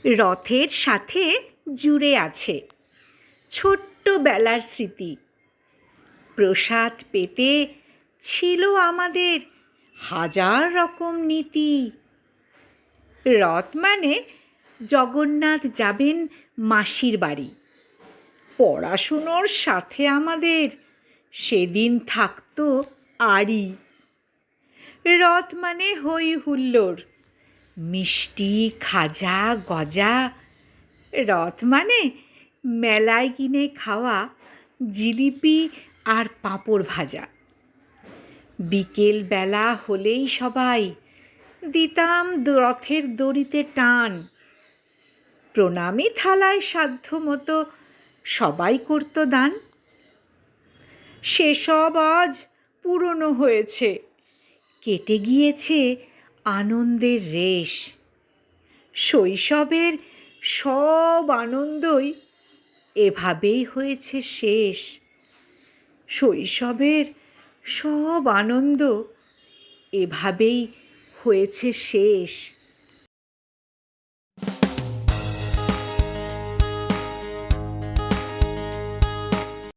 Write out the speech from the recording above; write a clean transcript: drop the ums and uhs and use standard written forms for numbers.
রথের সাথে জুড়ে আছে ছোট্টবেলার স্মৃতি। প্রসাদ পেতে ছিল আমাদের হাজার রকম নীতি। রথ মানে জগন্নাথ যাবেন মাসির বাড়ি। পড়াশুনোর সাথে আমাদের সেদিন থাকতো আড়ি। রথ মানে হই হুল্লোড়, মিষ্টি, খাজা, গজা। রথ মানে মেলায় কিনে খাওয়া জিলিপি আর পাঁপড় ভাজা। বিকেল বেলা হলেই সবাই দিতাম রথের দড়িতে টান। প্রণামী থালায় সাধ্য মতো সবাই করতো দান। সেসব আজ পুরনো হয়েছে, কেটে গিয়েছে আনন্দের রেশ। শৈশবের সব আনন্দই এভাবেই হয়েছে শেষ। শৈশবের সব আনন্দ এভাবেই হয়েছে শেষ।